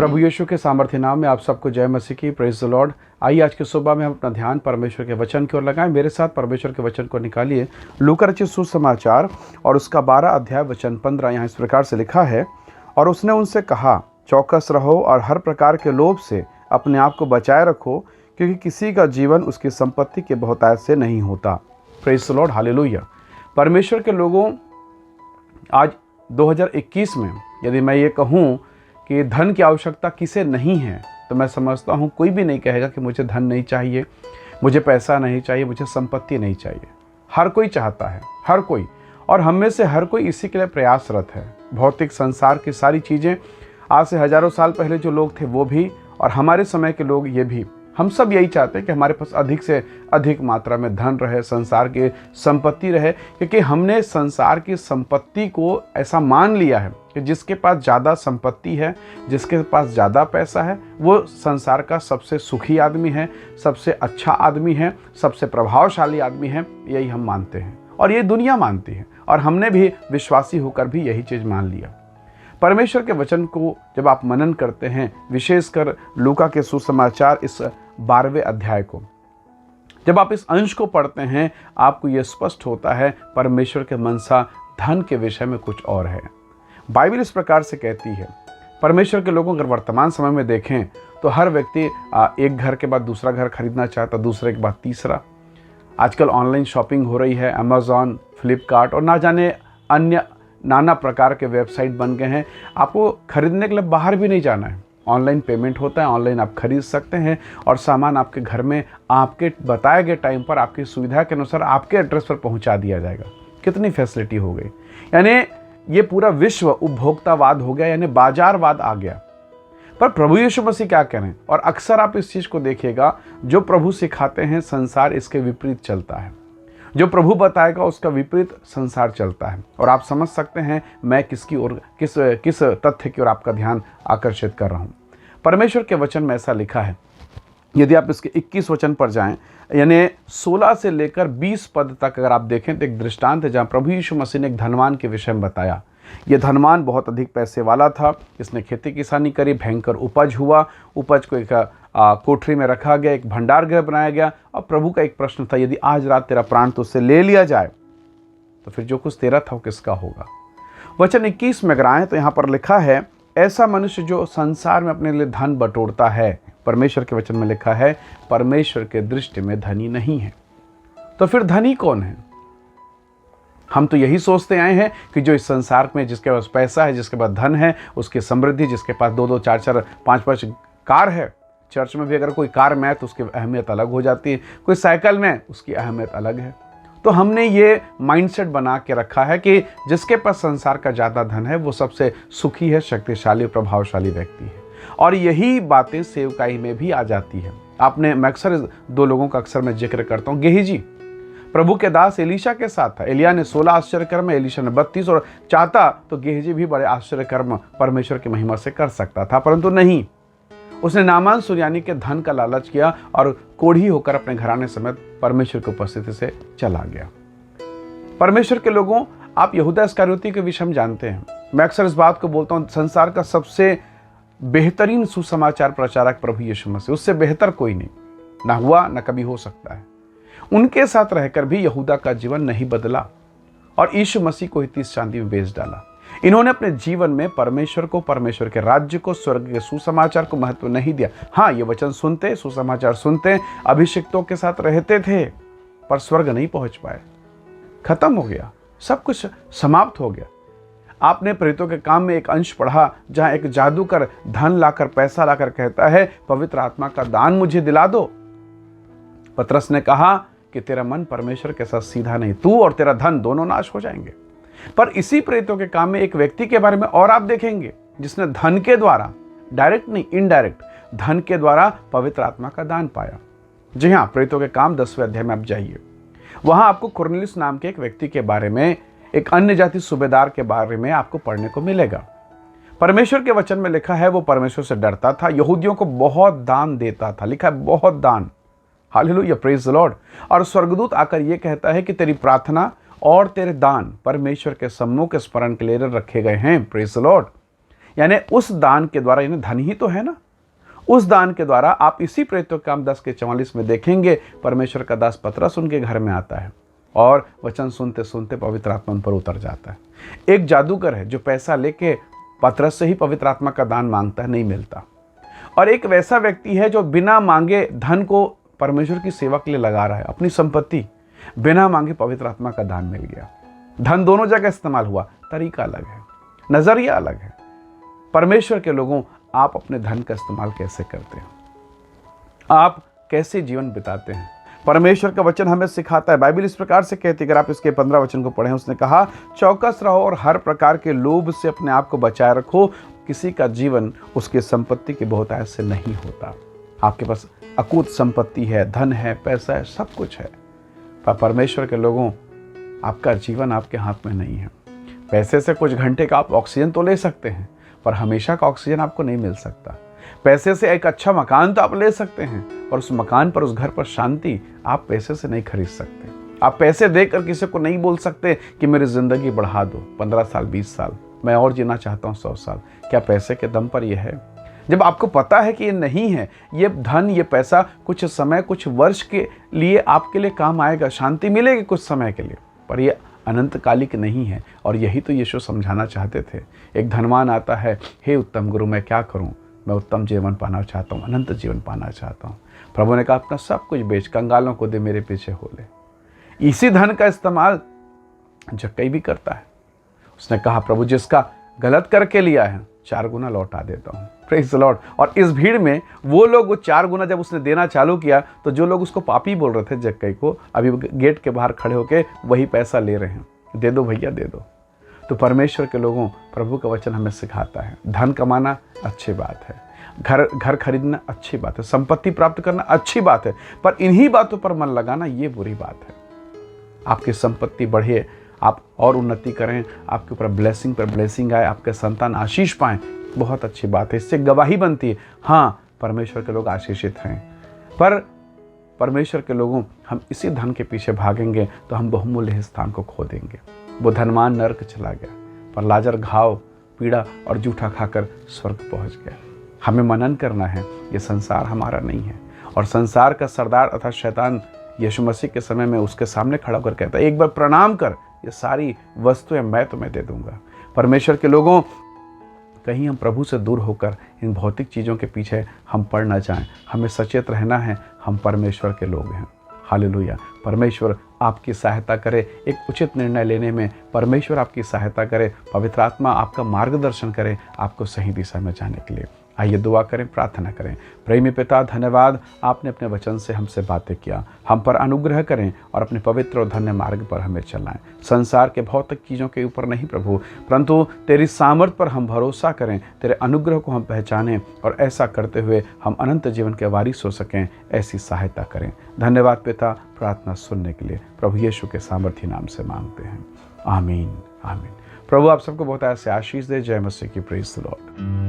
प्रभु यीशु के सामर्थ्य नाम में आप सबको जय मसीह की। Praise the Lord. आइए आज की सुबह में हम अपना ध्यान परमेश्वर के वचन की ओर लगाएं। मेरे साथ परमेश्वर के वचन को निकालिए। लूका रचित सुसमाचार और उसका 12 अध्याय वचन 15 यहाँ इस प्रकार से लिखा है। और उसने उनसे कहा, चौकस रहो और हर प्रकार के लोभ से अपने आप को बचाए रखो, क्योंकि किसी का जीवन उसकी संपत्ति के बहुतायत से नहीं होता। Praise the Lord, hallelujah. परमेश्वर के लोगों, आज 2021 में यदि मैं ये कहूँ कि धन की आवश्यकता किसे नहीं है, तो मैं समझता हूँ कोई भी नहीं कहेगा कि मुझे धन नहीं चाहिए, मुझे पैसा नहीं चाहिए, मुझे संपत्ति नहीं चाहिए। हर कोई चाहता है, हर कोई, और हम में से हर कोई इसी के लिए प्रयासरत है। भौतिक संसार की सारी चीज़ें, आज से हजारों साल पहले जो लोग थे वो भी, और हमारे समय के लोग ये भी, हम सब यही चाहते हैं कि हमारे पास अधिक से अधिक मात्रा में धन रहे, संसार की संपत्ति रहे, क्योंकि हमने संसार की संपत्ति को ऐसा मान लिया है कि जिसके पास ज़्यादा संपत्ति है, जिसके पास ज़्यादा पैसा है, वो संसार का सबसे सुखी आदमी है, सबसे अच्छा आदमी है, सबसे प्रभावशाली आदमी है। यही हम मानते हैं और ये दुनिया मानती है, और हमने भी विश्वासी होकर भी यही चीज़ मान लिया। परमेश्वर के वचन को जब आप मनन करते हैं, विशेषकर लूका के सुसमाचार इस 12वें अध्याय को, जब आप इस अंश को पढ़ते हैं, आपको यह स्पष्ट होता है परमेश्वर के मनसा धन के विषय में कुछ और है। बाइबल इस प्रकार से कहती है, परमेश्वर के लोगों अगर वर्तमान समय में देखें तो हर व्यक्ति एक घर के बाद दूसरा घर खरीदना चाहता, दूसरे के बाद तीसरा। आजकल ऑनलाइन शॉपिंग हो रही है, अमेज़ॉन, फ्लिपकार्ट और ना जाने अन्य नाना प्रकार के वेबसाइट बन गए हैं। आपको खरीदने के लिए बाहर भी नहीं जाना है, ऑनलाइन पेमेंट होता है, ऑनलाइन आप खरीद सकते हैं और सामान आपके घर में आपके बताए गए टाइम पर आपकी सुविधा के अनुसार आपके एड्रेस पर पहुंचा दिया जाएगा। कितनी फैसिलिटी हो गई, यानी ये पूरा विश्व उपभोक्तावाद हो गया, यानी बाजारवाद आ गया। पर प्रभु यीशु मसीह क्या कह रहे हैं, और अक्सर आप इस चीज़ को देखिएगा, जो प्रभु सिखाते हैं संसार इसके विपरीत चलता है, जो प्रभु बताएगा उसका विपरीत संसार चलता है। और आप समझ सकते हैं मैं किसकी ओर, किस तथ्य की ओर आपका ध्यान आकर्षित कर रहा हूँ। परमेश्वर के वचन में ऐसा लिखा है, यदि आप इसके 21 वचन पर जाएं, यानी 16 से लेकर 20 पद तक अगर आप देखें तो एक दृष्टांत है जहाँ प्रभु यीशु मसीह ने एक धनवान के विषय में बताया। ये धनवान बहुत अधिक पैसे वाला था, इसने खेती किसानी करी, भयंकर उपज हुआ, उपज को एक कोठरी में रखा गया, एक भंडार गृह बनाया गया। और प्रभु का एक प्रश्न था, यदि आज रात तेरा प्राण तुझसे ले लिया जाए तो फिर जो कुछ तेरा था वो किसका होगा। वचन 21 में अगर आए तो यहाँ पर लिखा है, ऐसा मनुष्य जो संसार में अपने लिए धन बटोरता है, परमेश्वर के वचन में लिखा है, परमेश्वर के दृष्टि में धनी नहीं है। तो फिर धनी कौन है? हम तो यही सोचते आए हैं कि जो इस संसार में जिसके पास पैसा है, जिसके पास धन है, उसकी समृद्धि, जिसके पास 2-2, 4-4, 5-5 कार है, चर्च में भी अगर कोई कार में है तो उसकी अहमियत अलग हो जाती है, कोई साइकिल में उसकी अहमियत अलग है। तो हमने ये माइंडसेट बना के रखा है कि जिसके पास संसार का ज़्यादा धन है वो सबसे सुखी है, शक्तिशाली, प्रभावशाली व्यक्ति है। और यही बातें सेवकाई में भी आ जाती है। मैं अक्सर 2 लोगों का अक्सर मैं जिक्र करता हूँ। गेहजी प्रभु के दास एलीशा के साथ था। एलिया ने 16 आश्चर्य कर्म, एलीशा ने 32, और चाहता तो गेहजी भी बड़े आश्चर्य कर्म परमेश्वर की महिमा से कर सकता था, परंतु नहीं। उसने नामान सुरयानी के धन का लालच किया और कोढ़ी होकर अपने घराने समेत परमेश्वर की उपस्थिति से चला गया। परमेश्वर के लोगों, आप यहूदा इस्करियोती के विषय में जानते हैं। मैं अक्सर इस बात को बोलता हूँ, संसार का सबसे बेहतरीन सुसमाचार प्रचारक प्रभु यीशु मसीह, उससे बेहतर कोई नहीं, ना हुआ ना कभी हो सकता है। उनके साथ रहकर भी यहूदा का जीवन नहीं बदला और यीशु मसीह को 30 चांदी में बेच डाला। इन्होंने अपने जीवन में परमेश्वर को, परमेश्वर के राज्य को, स्वर्ग के सुसमाचार को महत्व नहीं दिया। हाँ, ये वचन सुनते, सुसमाचार सुनते, अभिषिक्तों के साथ रहते थे, पर स्वर्ग नहीं पहुंच पाए। खत्म हो गया, सब कुछ समाप्त हो गया। आपने प्रेरितों के काम में एक अंश पढ़ा जहां एक जादूगर धन लाकर, पैसा लाकर कहता है, पवित्र आत्मा का दान मुझे दिला दो। पतरस ने कहा कि तेरा मन परमेश्वर के साथ सीधा नहीं, तू और तेरा धन दोनों नाश हो जाएंगे। पर इसी प्रेरितों के काम में एक व्यक्ति के बारे में और आप देखेंगे जिसने धन के द्वारा, डायरेक्ट नहीं इनडायरेक्ट, धन के द्वारा पवित्र आत्मा का दान पाया। जी हाँ, प्रेरितों के काम 10वें अध्याय में आप जाइए, वहां आपको कुरनेलियुस नाम के एक व्यक्ति के बारे में, एक अन्य जाति सूबेदार के बारे में आपको पढ़ने को मिलेगा। परमेश्वर के वचन में लिखा है वो परमेश्वर से डरता था, यहूदियों को बहुत दान देता था, लिखा है बहुत दान। Hallelujah, praise the Lord. और स्वर्गदूत आकर ये कहता है कि तेरी प्रार्थना और तेरे दान परमेश्वर के सम्मुख स्मरण के लिए रखे गए हैं। Praise the Lord. यानी उस दान के द्वारा, यानी धन ही तो है ना, उस दान के द्वारा आप इसी प्रेरितों के काम 10:44 में देखेंगे, परमेश्वर का दास पतरस उनके घर में आता है और वचन सुनते सुनते पवित्र आत्मा उन पर उतर जाता है। एक जादूगर है जो पैसा लेके पतरस से ही पवित्र आत्मा का दान मांगता है, नहीं मिलता। और एक वैसा व्यक्ति है जो बिना मांगे धन को परमेश्वर की सेवा के लिए लगा रहा है, अपनी संपत्ति बिना मांगे पवित्र आत्मा का दान मिल गया। धन दोनों जगह इस्तेमाल हुआ, तरीका अलग है, नजरिया अलग है। परमेश्वर के लोगों, आप अपने धन का इस्तेमाल कैसे करते हैं? आप कैसे जीवन बिताते हैं? परमेश्वर का वचन हमें सिखाता है। बाइबल इस प्रकार से कहती है, अगर आप इसके 15 वचन को पढ़ें, उसने कहा, चौकस रहो और हर प्रकार के लोभ से अपने आप को बचाए रखो। किसी का जीवन उसकी संपत्ति की बहुतायत से नहीं होता। आपके पास अकूत संपत्ति है, धन है, पैसा है, सब कुछ है, पर परमेश्वर के लोगों, आपका जीवन आपके हाथ में नहीं है। पैसे से कुछ घंटे का आप ऑक्सीजन तो ले सकते हैं, पर हमेशा का ऑक्सीजन आपको नहीं मिल सकता। पैसे से एक अच्छा मकान तो आप ले सकते हैं, पर उस मकान पर, उस घर पर शांति आप पैसे से नहीं खरीद सकते। आप पैसे देकर किसी को नहीं बोल सकते कि मेरी ज़िंदगी बढ़ा दो, 15 साल, 20 साल, मैं और जीना चाहता हूँ 100 साल। क्या पैसे के दम पर यह है? जब आपको पता है कि ये नहीं है, ये धन, ये पैसा कुछ समय, कुछ वर्ष के लिए आपके लिए काम आएगा, शांति मिलेगी कुछ समय के लिए, पर ये अनंतकालिक नहीं है। और यही तो यीशु समझाना चाहते थे। एक धनवान आता है, हे उत्तम गुरु, मैं क्या करूं? मैं उत्तम जीवन पाना चाहता हूं, अनंत जीवन पाना चाहता हूं। प्रभु ने कहा, अपना सब कुछ बेच, कंगालों को दे, मेरे पीछे हो ले। इसी धन का इस्तेमाल जक्कई भी करता है। उसने कहा, प्रभु जिसका गलत करके लिया है 4 गुना लौटा देता हूँ। Praise the Lord. और इस भीड़ में वो लोग, वो 4 गुना जब उसने देना चालू किया, तो जो लोग उसको पापी बोल रहे थे जक्कई को, अभी गेट के बाहर खड़े होके वही पैसा ले रहे हैं, दे दो भैया, दे दो। तो परमेश्वर के लोगों, प्रभु का वचन हमें सिखाता है, धन कमाना अच्छी बात है, घर खरीदना अच्छी बात है, संपत्ति प्राप्त करना अच्छी बात है, पर इन्हीं बातों पर मन लगाना ये बुरी बात है। आपकी संपत्ति बढ़े, आप और उन्नति करें, आपके ऊपर ब्लेसिंग पर ब्लेसिंग आए, आपके संतान आशीष पाएं, बहुत अच्छी बात है, इससे गवाही बनती है, हाँ परमेश्वर के लोग आशीषित हैं। पर परमेश्वर के लोगों, हम इसी धन के पीछे भागेंगे तो हम बहुमूल्य स्थान को खो देंगे। वो धनवान नरक चला गया, पर लाजर घाव, पीड़ा और जूठा खाकर स्वर्ग पहुंच गया। हमें मनन करना है, ये संसार हमारा नहीं है। और संसार का सरदार अर्थात शैतान यीशु मसीह के समय में उसके सामने खड़ा होकर कहता है, एक बार प्रणाम कर, ये सारी वस्तुएं मैं तुम्हें दे दूंगा। परमेश्वर के लोगों, कहीं हम प्रभु से दूर होकर इन भौतिक चीज़ों के पीछे हम पड़ ना जाएं। हमें सचेत रहना है, हम परमेश्वर के लोग हैं। हालेलुया। परमेश्वर आपकी सहायता करे एक उचित निर्णय लेने में, परमेश्वर आपकी सहायता करे, पवित्र आत्मा आपका मार्गदर्शन करे आपको सही दिशा में जाने के लिए। आइए दुआ करें, प्रार्थना करें। प्रेमी पिता, धन्यवाद, आपने अपने वचन से हमसे बातें किया, हम पर अनुग्रह करें और अपने पवित्र और धन्य मार्ग पर हमें चलाएं। संसार के भौतिक चीज़ों के ऊपर नहीं प्रभु, परंतु तेरी सामर्थ पर हम भरोसा करें, तेरे अनुग्रह को हम पहचानें और ऐसा करते हुए हम अनंत जीवन के वारिस हो सकें, ऐसी सहायता करें। धन्यवाद पिता, प्रार्थना सुनने के लिए प्रभु यीशु के सामर्थी नाम से मांगते हैं, आमीन आमीन। प्रभु आप सबको बहुत ऐसे आशीष दे। जय मसीह की। Praise the Lord.